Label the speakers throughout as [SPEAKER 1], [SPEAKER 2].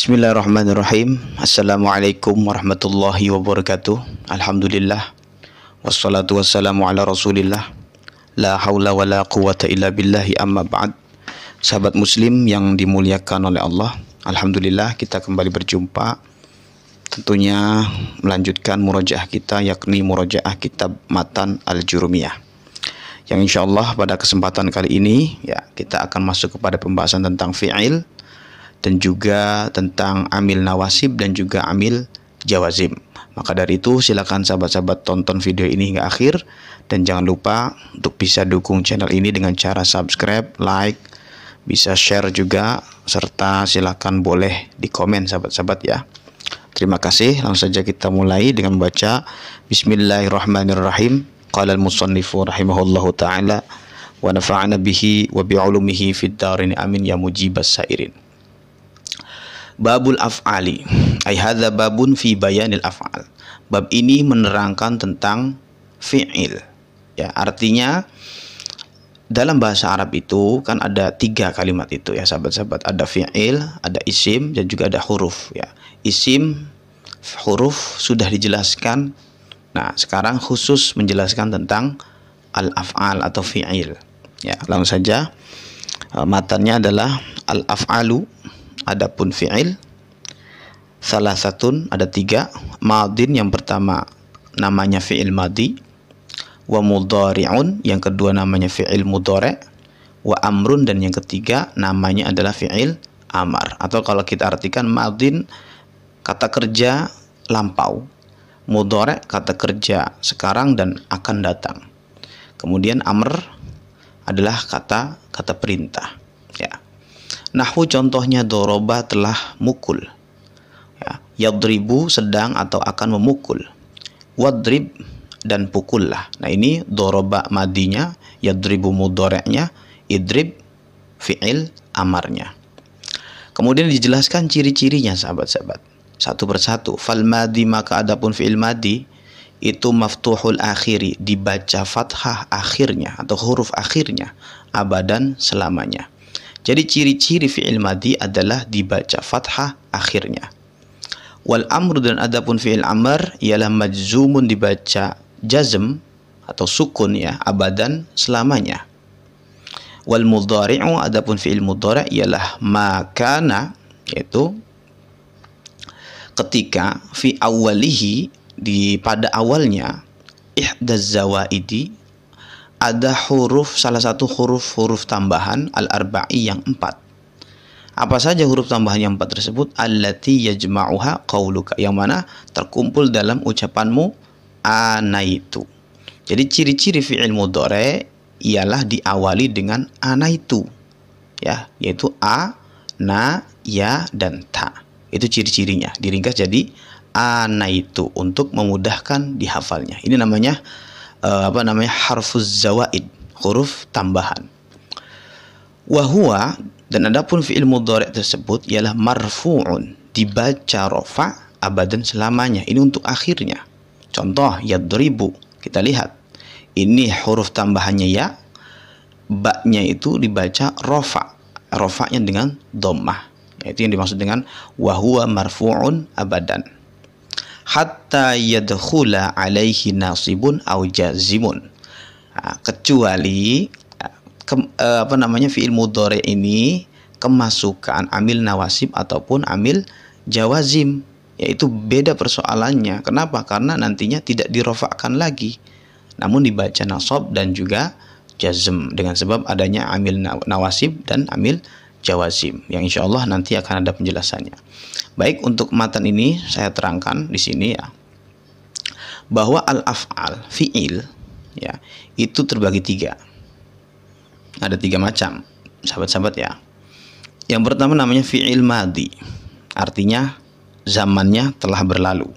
[SPEAKER 1] Bismillahirrahmanirrahim. Assalamualaikum warahmatullahi wabarakatuh. Alhamdulillah. Wassalatu wassalamu ala rasulillah. La hawla wa la quwata illa billahi amma ba'd. Sahabat muslim yang dimuliakan oleh Allah, Alhamdulillah kita kembali berjumpa. Tentunya melanjutkan murojaah kita, yakni murojaah kitab Matan Al-Jurumiyah, yang insyaallah pada kesempatan kali ini ya kita akan masuk kepada pembahasan tentang fi'il dan juga tentang amil nawasib dan juga amil jawazim. Maka dari itu silakan sahabat-sahabat tonton video ini hingga akhir, dan jangan lupa untuk bisa dukung channel ini dengan cara subscribe, like, bisa share juga, serta silakan boleh di komen sahabat-sahabat ya. Terima kasih. Langsung saja kita mulai dengan membaca Bismillahirrahmanirrahim. Qala al-musannifu rahimahullahu ta'ala wa nafa'ana bihi wa bi'ulumihi fid darin amin ya mujibas sairin. Babul af'ali, ay hadza babun fi bayanil af'al. Bab ini menerangkan tentang fi'il. Ya, artinya dalam bahasa Arab itu kan ada 3 kalimat itu ya sahabat-sahabat. Ada fi'il, ada isim, dan juga ada huruf ya. Isim, huruf sudah dijelaskan. Nah, sekarang khusus menjelaskan tentang al-af'al atau fi'il. Ya, langsung saja. Matanya adalah al-af'alu. Adapun fi'il salah satu ada 3. Madin yang pertama namanya fi'il madi, wa mudhari'un yang kedua namanya fi'il mudhari', wa amrun dan yang ketiga namanya adalah fi'il amar. Atau kalau kita artikan, madin kata kerja lampau, mudhari' kata kerja sekarang dan akan datang, kemudian amr adalah kata perintah ya. Nahwu contohnya doroba telah mukul ya. Yadribu sedang atau akan memukul. Wadrib dan pukullah. Nah ini doroba madinya, yadribu mudhari'nya, idrib fi'il amarnya. Kemudian dijelaskan ciri-cirinya sahabat-sahabat satu persatu. Fal madi, maka adapun fi'il madi itu maftuhul akhiri, dibaca fathah akhirnya atau huruf akhirnya, abadan selamanya. Jadi ciri-ciri fi'il madi adalah dibaca fathah akhirnya. Wal amru, dan adapun fi'il amr ialah majzumun, dibaca jazm atau sukun ya, abadan selamanya. Wal mudhari'u, adapun fi'il mudhari' ialah makana, yaitu ketika fi awalihi, pada awalnya, ihdaz zawaidi, ada huruf, salah satu huruf tambahan al-arba'i yang 4. Apa saja huruf tambahan yang 4 tersebut? Allati yajma'uha qauluka, yang mana terkumpul dalam ucapanmu anaitu. Jadi ciri-ciri fi'il mudhari' ialah diawali dengan anaitu ya, yaitu a, na, ya, dan ta. Itu ciri-cirinya, diringkas jadi anaitu untuk memudahkan dihafalnya. Ini namanya harfuz zawaid, huruf tambahan. Wahua, dan adapun fi'il mudhari' tersebut ialah marfu'un, dibaca rofa abadan selamanya. Ini untuk akhirnya. Contoh yadribu, kita lihat ini huruf tambahannya ya, ba-nya itu dibaca rofa, rofanya dengan dhammah. Itu yang dimaksud dengan wahua marfu'un abadan. Hatta yadkhula alaihi nasibun au jazimun. Nah, kecuali fi'il mudhari' ini kemasukan amil nawasib ataupun amil jawazim, yaitu beda persoalannya. Kenapa? Karena nantinya tidak dirofakkan lagi, namun dibaca nasab dan juga jazm, dengan sebab adanya amil nawasib dan amil jawazim, yang insyaallah nanti akan ada penjelasannya. Baik, untuk matan ini saya terangkan di sini ya, bahwa al-af'al, fi'il ya, itu terbagi 3. Ada 3 macam sahabat-sahabat ya. Yang pertama namanya fi'il madi, artinya zamannya telah berlalu.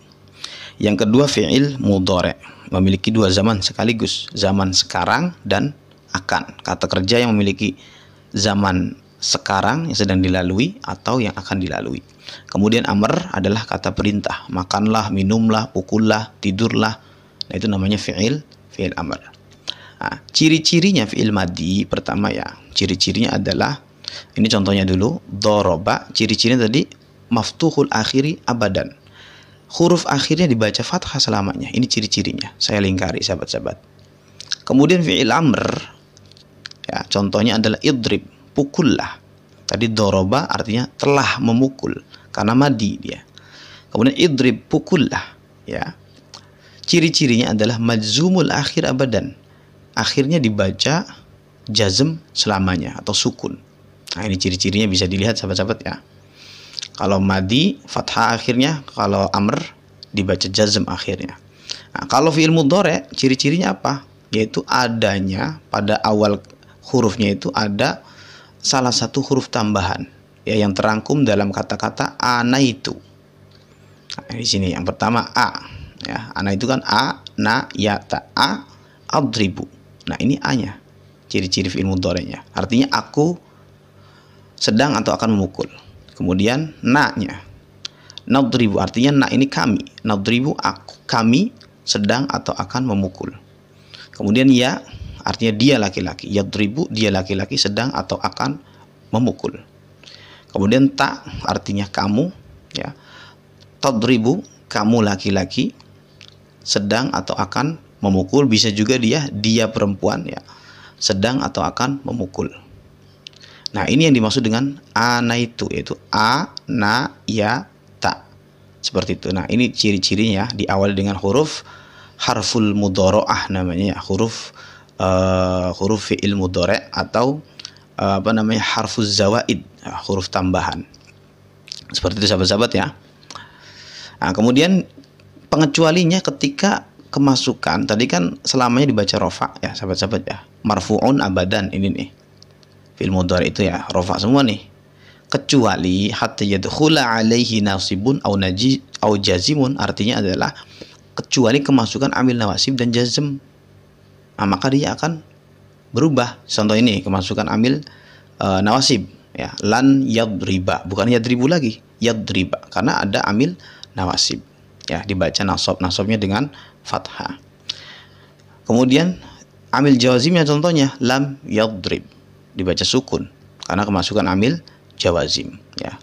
[SPEAKER 1] Yang kedua fi'il mudhari', memiliki 2 zaman sekaligus, zaman sekarang dan akan, kata kerja yang memiliki zaman sekarang yang sedang dilalui atau yang akan dilalui. Kemudian amr adalah kata perintah, makanlah, minumlah, pukullah, tidurlah. Nah itu namanya fi'il amr. Nah, ciri-cirinya fi'il madi pertama ya, ciri-cirinya adalah, ini contohnya dulu, doroba, ciri-cirinya tadi maftuhul akhiri abadan. Huruf akhirnya dibaca fathah selamanya. Ini ciri-cirinya. Saya lingkari sahabat-sahabat. Kemudian fi'il amr, ya, contohnya adalah idrib, pukullah. Tadi doroba artinya telah memukul karena madi dia. Kemudian idrib, pukullah, ya. Ciri-cirinya adalah majzumul akhir abadan. Akhirnya dibaca jazm selamanya atau sukun. Nah, ini ciri-cirinya bisa dilihat sahabat-sahabat ya. Kalau madi fathah akhirnya, kalau amr dibaca jazm akhirnya. Nah, kalau fi'il mudhari ciri-cirinya apa? Yaitu adanya pada awal hurufnya itu ada salah satu huruf tambahan ya yang terangkum dalam kata-kata ana itu. Nah, di sini yang pertama a ya, ana itu kan a, na, ya, ta, a, adribu. Nah, ini a-nya. Ciri-ciri fi'il mudhari'nya. Artinya aku sedang atau akan memukul. Kemudian na-nya. Nadribu artinya na ini kami. Nadribu aku, kami sedang atau akan memukul. Kemudian ya artinya dia laki-laki. Yadribu dia laki-laki sedang atau akan memukul. Kemudian ta artinya kamu ya. Tadribu kamu laki-laki sedang atau akan memukul. Bisa juga dia perempuan ya, sedang atau akan memukul. Nah, ini yang dimaksud dengan ana itu, yaitu a, na, ya, ta. Seperti itu. Nah, ini ciri-cirinya diawali dengan huruf harful mudhari'ah namanya ya, huruf fi'il mudhari' atau harfuz zawaid, ya, huruf tambahan. Seperti itu sahabat-sahabat ya. Nah, kemudian pengecualinya ketika kemasukan, tadi kan selamanya dibaca rofa ya sahabat-sahabat ya. Marfu'un abadan ini nih. Fi'il mudhari itu ya rofa semua nih. Kecuali hatta yadkhula alaihi nasibun au jazimun, artinya adalah kecuali kemasukan amil nawasib dan jazm. Nah, maka dia akan berubah. Contoh ini kemasukan amil nawasib ya, lan yadriba, bukan yadribu lagi, yadriba karena ada amil nawasib ya, dibaca nasabnya dengan fathah. Kemudian amil jawazimnya contohnya lam yadrib, dibaca sukun karena kemasukan amil jawazim ya.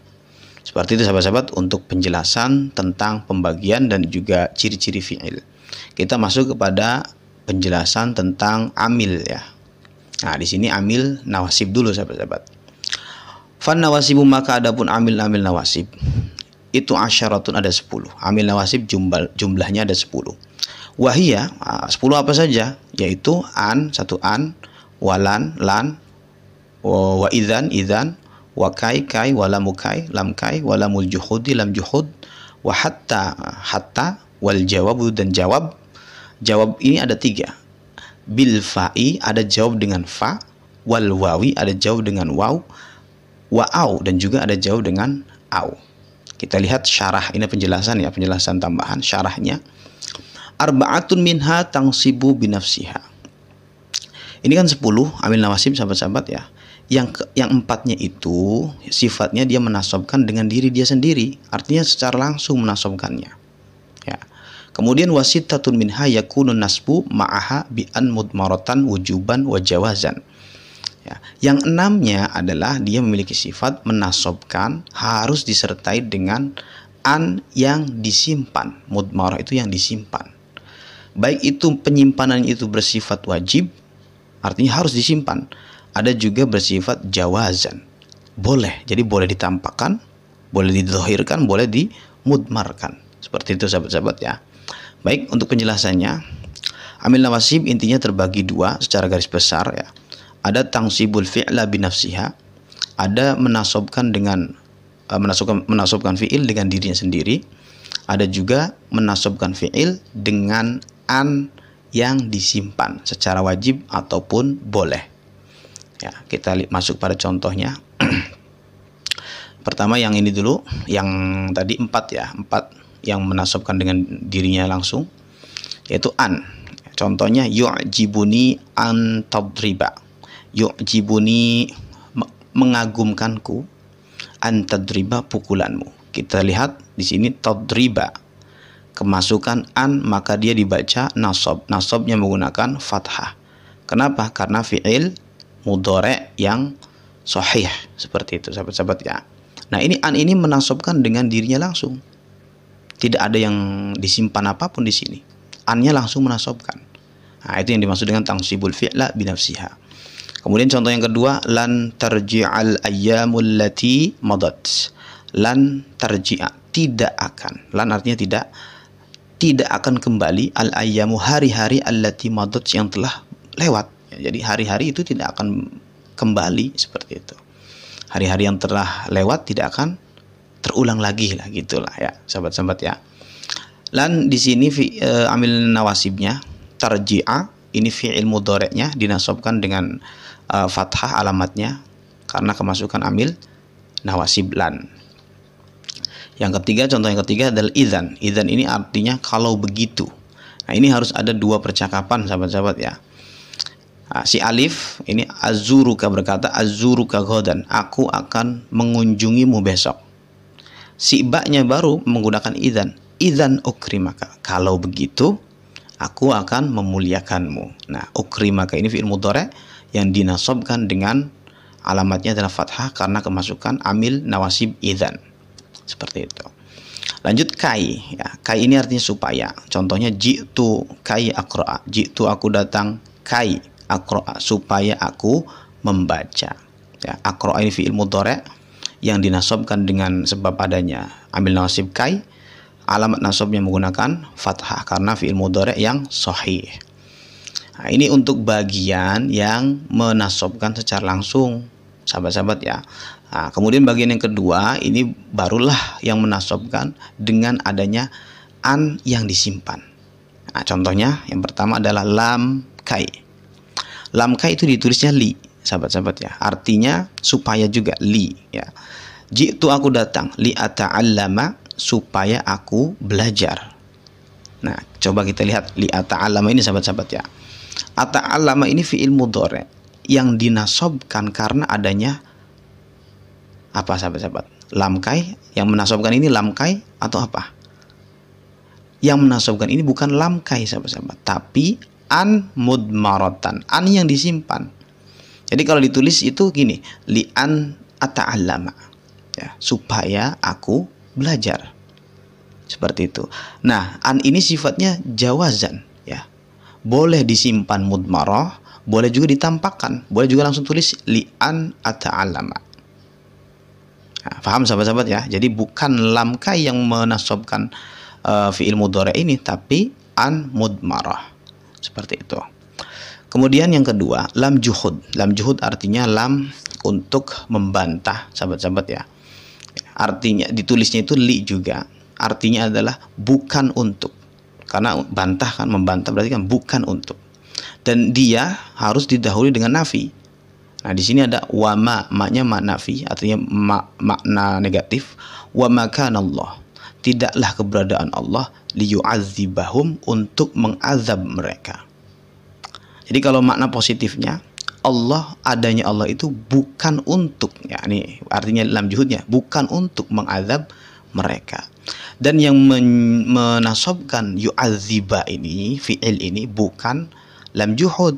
[SPEAKER 1] Seperti itu sahabat-sahabat untuk penjelasan tentang pembagian dan juga ciri-ciri fi'il. Kita masuk kepada penjelasan tentang amil ya. Nah, di sini amil nawasib dulu sahabat-sahabat. Fan nawasibu, maka adapun amil-amil nawasib itu asyaratun, ada 10. Amil nawasib jumlahnya ada 10. Wahia 10 apa saja? Yaitu an, satu an, walan, lan, wa idzan, wa kai, wala mukai, lam kai, wala mul juhudi, lam juhud, wa hatta, wal jawabu, dan jawab. Jawab ini ada 3. Bil fa'i ada jawab dengan fa, wal wawi ada jawab dengan waw, wa au dan juga ada jawab dengan au. Kita lihat syarah, ini penjelasan ya, penjelasan tambahan syarahnya. Arba'atun minha tangsibu binafsiha. Ini kan 10 amil nawasib sahabat-sahabat ya. Yang 4-nya itu sifatnya dia menasabkan dengan diri dia sendiri, artinya secara langsung menasabkannya ya. Kemudian wasittatun minha yakunun nasbu ma'aha bi an mudmaratan wujuban wa jawazan ya. Yang 6-nya adalah dia memiliki sifat menasabkan harus disertai dengan an yang disimpan. Mudmarah itu yang disimpan, baik itu penyimpanannya itu bersifat wajib, artinya harus disimpan. Ada juga bersifat jawazan, boleh, jadi boleh ditampakkan, boleh didhahirkan, boleh dimudmarkan. Seperti itu sahabat-sahabat ya. Baik, untuk penjelasannya, amil nawasib intinya terbagi 2 secara garis besar ya. Ada tangsibul fi'la binafsiha, ada menasabkan fi'il dengan dirinya sendiri. Ada juga menasabkan fi'il dengan an yang disimpan secara wajib ataupun boleh. Ya, kita masuk pada contohnya. Pertama yang ini dulu, yang tadi 4 ya, 4 yang menasabkan dengan dirinya langsung, yaitu an. Contohnya yu'jibuni an tadriba. Yu'jibuni mengagumkanku, an tadriba pukulanmu. Kita lihat di sini tadriba kemasukan an, maka dia dibaca nasab. Nasabnya menggunakan fathah. Kenapa? Karena fi'il mudhari yang sahih. Seperti itu sahabat-sahabat ya. Nah, ini an ini menasabkan dengan dirinya langsung. Tidak ada yang disimpan apapun di sini. Annya langsung menasabkan. Nah, itu yang dimaksud dengan tansibul fi'la binafsiha. Kemudian contoh yang kedua, lan tarji'al ayyamul lati madat. Lan tarji'a, tidak akan. Lan artinya tidak akan kembali al ayyamu, hari-hari allati madat, yang telah lewat. Jadi hari-hari itu tidak akan kembali, seperti itu. Hari-hari yang telah lewat tidak akan terulang lagi lah, gitulah ya, sahabat-sahabat ya. Lan di sini amil nawasibnya tarji'a, ini fi'il mudhari'nya dinasabkan dengan fathah alamatnya karena kemasukan amil nawasib lan. Yang ketiga, contoh yang ketiga adalah idzan. Idzan ini artinya kalau begitu. Nah, ini harus ada dua percakapan, sahabat-sahabat ya. Nah, si alif ini azuruka berkata azuruka ghadan, aku akan mengunjungimu besok. Si ba-nya baru menggunakan idzan. Idzan ukrimaka, kalau begitu aku akan memuliakanmu. Nah, ukrimaka ini fi'il mudhari' yang dinasabkan dengan alamatnya adalah fathah karena kemasukan amil nawasib idzan. Seperti itu. Lanjut kai ya. Kai ini artinya supaya. Contohnya ji'tu kai aqra'a. Ji'tu aku datang, kai aqra'a supaya aku membaca. Ya, aqra'a ini fi'il mudhari' yang dinasabkan dengan sebab adanya amil nawasib kai. Alamat nasabnya menggunakan fathah karena fi'il mudhari' yang sahih. Nah, ini untuk bagian yang menasabkan secara langsung, sahabat-sahabat ya. Nah, kemudian bagian yang kedua ini barulah yang menasabkan dengan adanya an yang disimpan. Nah, contohnya yang pertama adalah lam kai. Lam kai itu ditulisnya li, sahabat-sahabat ya. Artinya supaya juga li ya. Jitu aku datang, li ata'allama, supaya aku belajar. Nah, coba kita lihat li ata'allama ini, sahabat-sahabat ya. Ata'allama ini fi'il mudhari' yang dinasabkan karena adanya apa, sahabat-sahabat? Lam kai. Yang menasabkan ini lam kai atau apa? Yang menasabkan ini bukan lam kai, sahabat-sahabat, tapi an mudmaratan, an yang disimpan. Jadi kalau ditulis itu gini, li an ata'allama ya, supaya aku belajar. Seperti itu. Nah, an ini sifatnya jawazan ya. Boleh disimpan mudmarah, boleh juga ditampakkan, boleh juga langsung tulis li an ata'allama. Nah, paham sahabat-sahabat ya. Jadi bukan lam kai yang menasabkan fi'il mudhari' ini, tapi an mudmarah. Seperti itu. Kemudian yang kedua, lam juhud. Lam juhud artinya lam untuk membantah, sahabat-sahabat ya. Artinya ditulisnya itu li juga. Artinya adalah bukan untuk. Karena bantah kan, membantah berarti kan bukan untuk. Dan dia harus didahului dengan nafi. Nah, di sini ada wama, maknya makna nafi, artinya makna negatif. Wa makana Allah, tidaklah keberadaan Allah liyu'adzibahum, untuk mengazab mereka. Jadi kalau makna positifnya, Allah, adanya Allah itu bukan untuk, ya ini artinya lam juhudnya, bukan untuk mengazab mereka. Dan yang menasabkan yu'adziba ini, fi'il ini bukan lam juhud,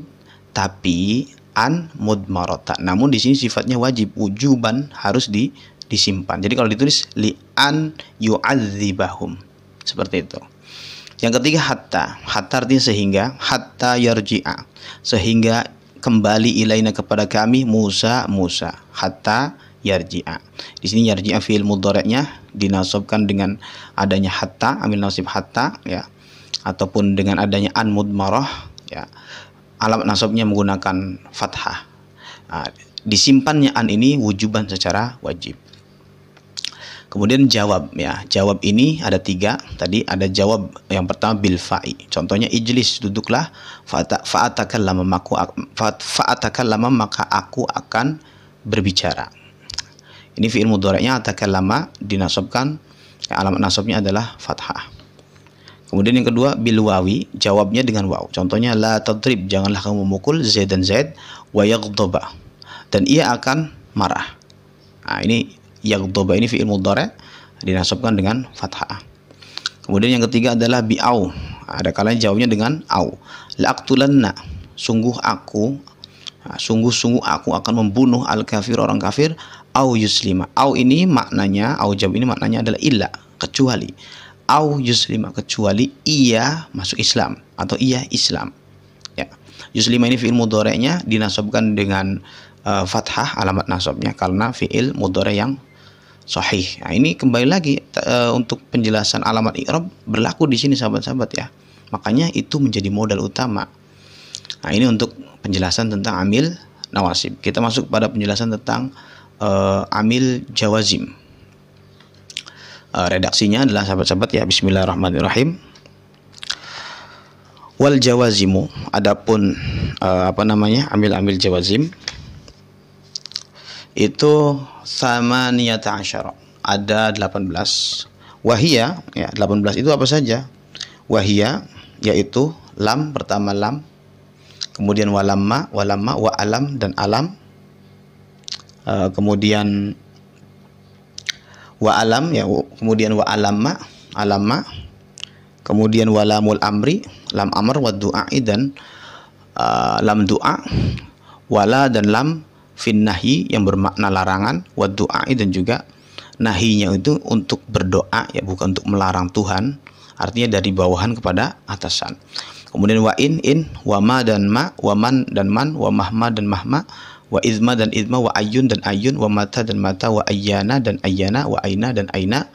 [SPEAKER 1] tapi an mudmarata. Namun di sini sifatnya wajib, wujuban, harus disimpan. Jadi kalau ditulis li an yu'adzibahum, seperti itu. Yang ketiga hatta. Hatta artinya sehingga, hatta yarji'a, sehingga kembali ilaina kepada kami Musa. Hatta yarji'a. Di sini yarji'a fi'il mudhari'nya dinasabkan dengan adanya hatta, amil nasib hatta ya, ataupun dengan adanya an mudmarah ya. Alamat nasabnya menggunakan fathah. Nah, disimpannya an ini wujuban, secara wajib. Kemudian jawab ya. Jawab ini ada tiga. Tadi ada jawab yang pertama bil fa'i. Contohnya ijlis, duduklah. Fa'atakallama, maka aku akan berbicara. Ini fi'il mudhari'nya atakallama dinasabkan ya, alamat nasabnya adalah fathah. Kemudian yang kedua bil wawi, jawabnya dengan waw. Contohnya la tadrib, janganlah kamu memukul Zaidan Zaid, wa yaghdaba, dan ia akan marah. Nah, ini yaghdaba ini fi'il mudhari' dinasabkan dengan fathah. Kemudian yang ketiga adalah bi au. Ada kalanya jawabnya dengan au. La aqtulanna, sungguh aku Nah, sungguh-sungguh aku akan membunuh al-kafir, orang kafir, au yuslima. Au ini maknanya, au jawab ini maknanya adalah illa, kecuali. Au yuslima, kecuali ia masuk Islam atau ia Islam. Ya. Yuslima ini fi'il mudhari'nya dinasabkan dengan fathah alamat nasabnya karena fi'il mudhari' yang sahih. Nah, ini kembali lagi untuk penjelasan alamat i'rab berlaku di sini sahabat-sahabat ya. Makanya itu menjadi modal utama. Nah, ini untuk penjelasan tentang amil nawasib. Kita masuk pada penjelasan tentang amil jawazim. Redaksinya adalah sahabat-sahabat ya, bismillahirrahmanirrahim. Wal jawazimu, adapun amil-amil jawazim itu sama niyata asyara, ada 18. Wahia ya, 18 itu apa saja? Wahia yaitu lam, pertama lam, kemudian walamma, wa alam dan alam, kemudian wa alam ya, kemudian wa alamma, kemudian walamul amri, lam amr, wa du'ai dan lam du'a, wala dan lam fin nahi yang bermakna larangan, wa du'ai dan juga nahinya itu untuk berdoa ya, bukan untuk melarang Tuhan, artinya dari bawahan kepada atasan. Kemudian wa in, wa ma dan ma, wa man dan man, wa mahma dan mahma, wa izma dan izma, wa ayun dan ayun, wa mata dan mata, wa ayyana dan ayyana, wa aina dan aina,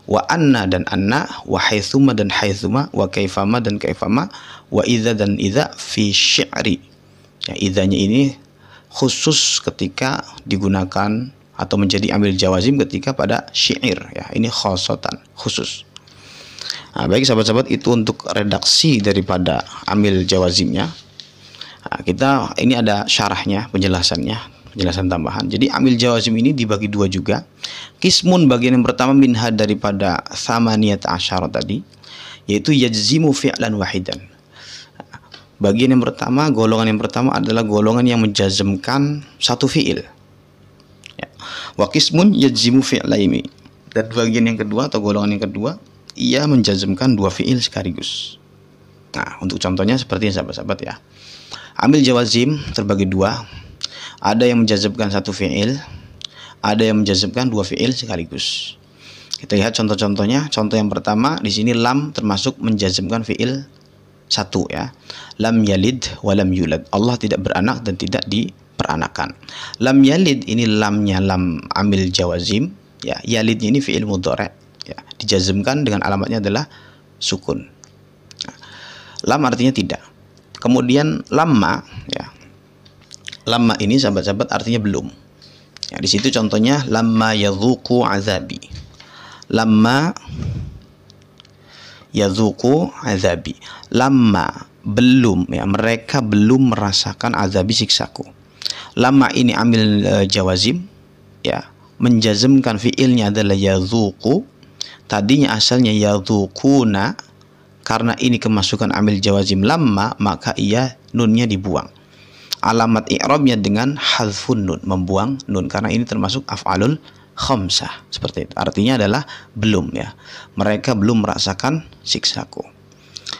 [SPEAKER 1] wa anna dan anna, wa haitsuma dan haitsuma, wa kaifama dan kaifama, wa idza dan idza fi syi'ri. Ya, idzanya ini khusus ketika digunakan atau menjadi amil jawazim ketika pada syair ya, ini khosotan, khusus. Nah, baik sahabat-sahabat, itu untuk redaksi daripada amil jawazimnya. Nah, kita ini ada syarahnya, penjelasan tambahan. Jadi amil jawazim ini dibagi dua juga. Kismun, bagian yang pertama, minha daripada thamaniyat asyara tadi, yaitu yajzimu fi'lan wahidan. Bagian yang pertama, golongan yang pertama adalah golongan yang menjazmkan satu fi'il. Ya. Wa qismun yajzimu fi'laini. Dan bagian yang kedua atau golongan yang kedua, ia menjazmkan dua fi'il sekaligus. Nah, untuk contohnya seperti ini sahabat-sahabat ya. Amil jawazim terbagi dua. Ada yang menjazmkan satu fi'il, ada yang menjazmkan dua fi'il sekaligus. Kita lihat contoh-contohnya. Contoh yang pertama, di sini lam termasuk menjazmkan fi'il satu ya. Lam yalid wa lam yulad. Allah tidak beranak dan tidak diperanakan. Lam yalid ini lamnya lam amil jawazim ya. Yalidnya ini fi'il mudhari' ya, dijazmkan dengan alamatnya adalah sukun. Nah, lam artinya tidak. Kemudian lamma ya. Lamma ini sahabat-sahabat artinya belum. Ya, di situ contohnya lamma yadzuqu azabi. Lamma yadzuqu azabi. Lamma belum ya, mereka belum merasakan azabi, siksaku. Lamma ini amil jawazim ya, menjazmkan fiilnya adalah yadzuqu. Tadinya asalnya yadzuquna, karena ini kemasukan amil jawazim lamma, maka ia nunnya dibuang. Alamat i'rabnya dengan hadfun nun, membuang nun, karena ini termasuk af'alul khamsah, seperti itu. Artinya adalah belum ya, mereka belum merasakan siksaku.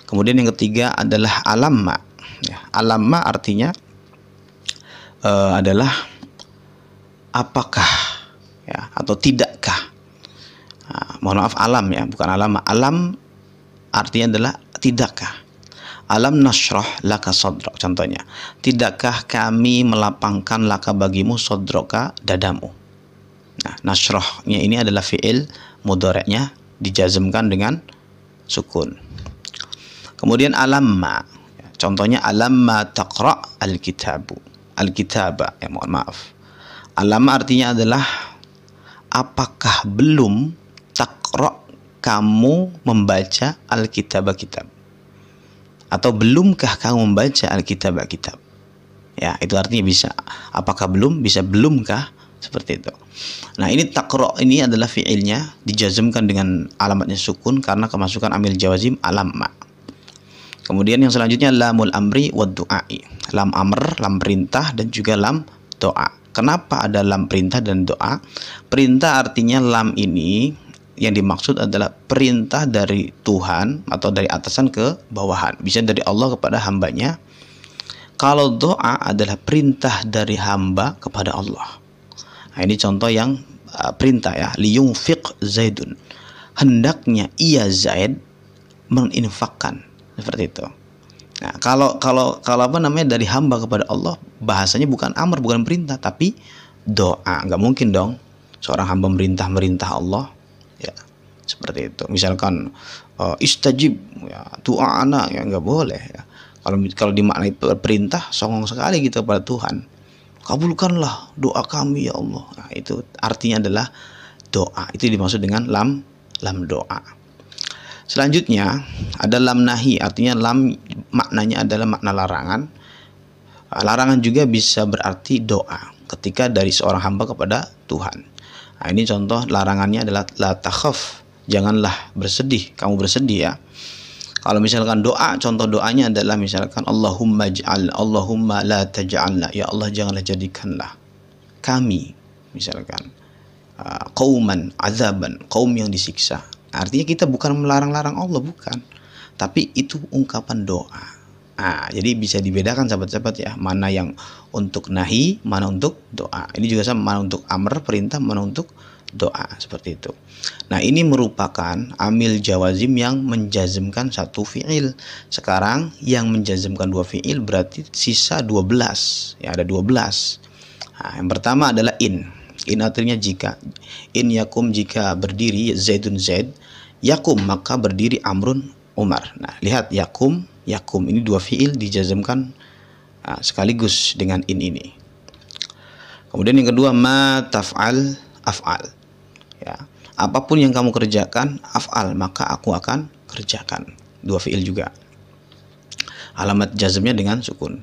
[SPEAKER 1] Kemudian yang ketiga adalah alamma ya. Alamma artinya adalah apakah ya, atau tidakkah. Nah, mohon maaf, alam ya, bukan alam. Alam artinya adalah tidakkah. Alam nashrah laka sodrok, contohnya. Tidakkah kami melapangkan laka bagimu sodroka, dadamu. Nah, nashrahnya ini adalah fi'il mudhari'nya dijazmkan dengan sukun. Kemudian alamma, contohnya alamma taqra al-kitabu, al-kitaba ya, mohon maaf. Alamma artinya adalah apakah belum taqra, kamu membaca al-kitab, atau belumkah kamu membaca al-kitab. Ya, itu artinya bisa apakah belum, bisa belumkah, seperti itu. Nah, ini taqra ini adalah fiilnya dijazmkan dengan alamatnya sukun karena kemasukan amil jawazim alamma. Kemudian yang selanjutnya lamul amri wad du'ai. Lam amr, lam perintah, dan juga lam doa. Kenapa ada lam perintah dan doa? Perintah artinya lam ini yang dimaksud adalah perintah dari Tuhan atau dari atasan ke bawahan. Bisa dari Allah kepada hambanya. Kalau doa adalah perintah dari hamba kepada Allah. Nah, ini contoh yang perintah ya, liyunfiq Zaidun. Hendaknya ia Zaid menginfakkan, seperti itu. Nah, kalau apa namanya, dari hamba kepada Allah, bahasanya bukan amar, bukan perintah, tapi doa. Nggak mungkin dong seorang hamba merintah Allah, ya seperti itu. Misalkan istajib, ya doa anak, ya nggak boleh. Ya. Kalau dimaknai perintah, songong sekali kita pada Tuhan. Kabulkanlah doa kami ya Allah. Nah, itu artinya adalah doa. Itu dimaksud dengan lam doa. Selanjutnya ada lam nahi, artinya lam maknanya adalah makna larangan. Larangan juga bisa berarti doa ketika dari seorang hamba kepada Tuhan. Nah, ini contoh larangannya adalah la takhaf, janganlah bersedih, kamu bersedih ya. Kalau misalkan doa, contoh doanya adalah misalkan Allahumma la taj'alna, ya Allah janganlah jadikanlah kami misalkan qauman azaban, kaum yang disiksa. Artinya kita bukan melarang-larang Allah, bukan, tapi itu ungkapan doa. Nah, jadi bisa dibedakan sahabat-sahabat ya, mana yang untuk nahi, mana untuk doa. Ini juga sama, mana untuk amr perintah, mana untuk doa, seperti itu. Nah, ini merupakan amil jawazim yang menjazmkan satu fi'il. Sekarang yang menjazmkan dua fi'il berarti sisa 12. Ya, ada 12. Nah, yang pertama adalah in. In artinya jika. In yakum, jika berdiri Zaidun Zaid, yakum maka berdiri Amrun Umar. Nah, lihat yakum ini dua fiil dijazmkan sekaligus dengan in ini. Kemudian yang kedua ma taf'al af'al. Ya, apapun yang kamu kerjakan af'al, maka aku akan kerjakan. Dua fiil juga. Alamat jazmnya dengan sukun.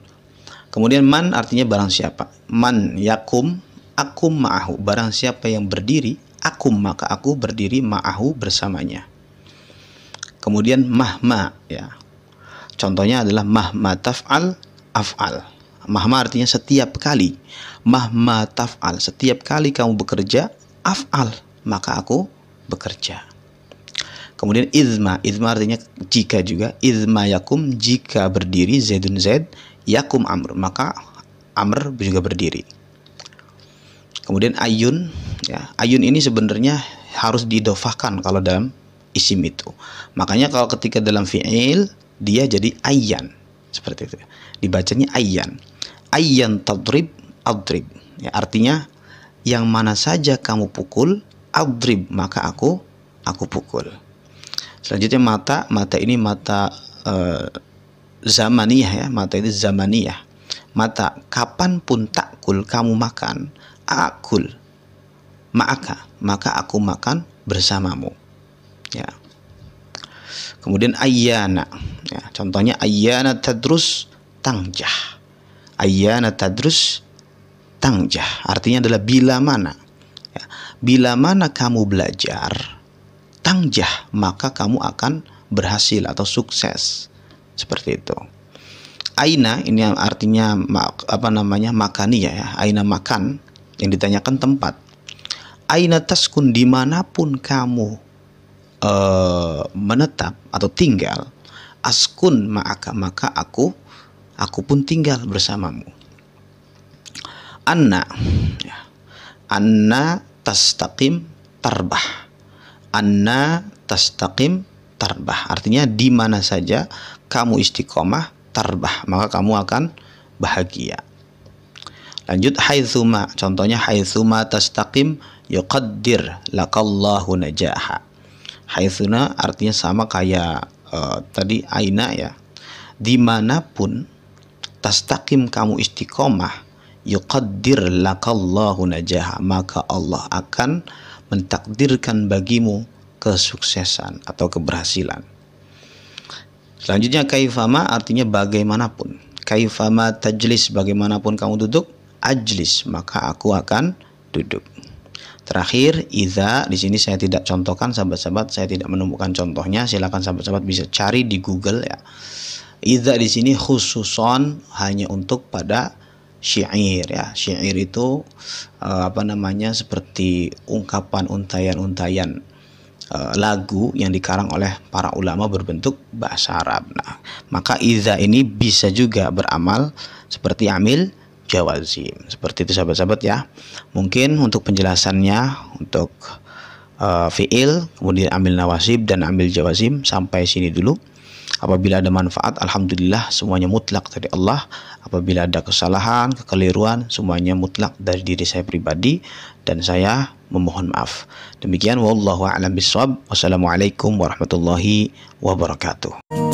[SPEAKER 1] Kemudian man artinya barang siapa. Man yakum akum ma'ahu, barang siapa yang berdiri akum maka aku berdiri ma'ahu bersamanya. Kemudian mahma ya, contohnya adalah mahma taf'al af'al. Mahma artinya setiap kali, mahma taf'al, setiap kali kamu bekerja, af'al maka aku bekerja. Kemudian izma artinya jika juga, izma yakum, jika berdiri Zaidun Zaid, yakum amr maka amr juga berdiri. Kemudian ayun ya, ayun ini sebenarnya harus didofahkan kalau dalam isim itu. Makanya kalau ketika dalam fi'il dia jadi ayyan, seperti itu. Dibacanya ayyan. Ayyan tadrib adrib. Ya, artinya yang mana saja kamu pukul, adrib maka aku pukul. Selanjutnya mata ini mata zamaniyah ya, mata itu zamaniyah. Mata kapanpun takul kamu makan, akul ma'aka maka aku makan bersamamu. Ya. Kemudian ayyana ya, contohnya ayyana tadrus tangjah. Ayyana tadrus tangjah artinya adalah bila mana ya, bila mana kamu belajar tangjah maka kamu akan berhasil atau sukses, seperti itu. Aina ini yang artinya makani ya, aina makan, yang ditanyakan tempat. Aina taskun, dimanapun kamu menetap atau tinggal, askun ma'aka maka aku pun tinggal bersamamu. Anna ya, anna tastaqim tarbah. Anna tastaqim tarbah artinya di mana saja kamu istiqomah, tarbah maka kamu akan bahagia. Lanjut haitsuma, contohnya haitsuma tastaqim yuqaddir lakallahu najaha. Haitsuna artinya sama kayak tadi aina ya, dimanapun tastaqim kamu istiqomah, yuqaddir lakallahu najaha maka Allah akan mentakdirkan bagimu kesuksesan atau keberhasilan. Selanjutnya kaifama artinya bagaimanapun. Kaifama tajlis, bagaimanapun kamu duduk, ajlis maka aku akan duduk. Terakhir idza, di sini saya tidak contohkan sahabat-sahabat, saya tidak menemukan contohnya, silakan sahabat-sahabat bisa cari di Google ya. Idza di sini khususon hanya untuk pada syair ya. Syair itu seperti ungkapan untayan-untayan lagu yang dikarang oleh para ulama berbentuk bahasa Arab. Nah, maka idza ini bisa juga beramal seperti amil jawazim. Seperti itu sahabat-sahabat ya. Mungkin untuk penjelasannya untuk fiil, kemudian amil nawasib dan amil jawazim sampai sini dulu. Apabila ada manfaat, alhamdulillah semuanya mutlak dari Allah. Apabila ada kesalahan, kekeliruan, semuanya mutlak dari diri saya pribadi dan saya memohon maaf. Demikian wallahu a'lam bishawab. Wassalamualaikum warahmatullahi wabarakatuh.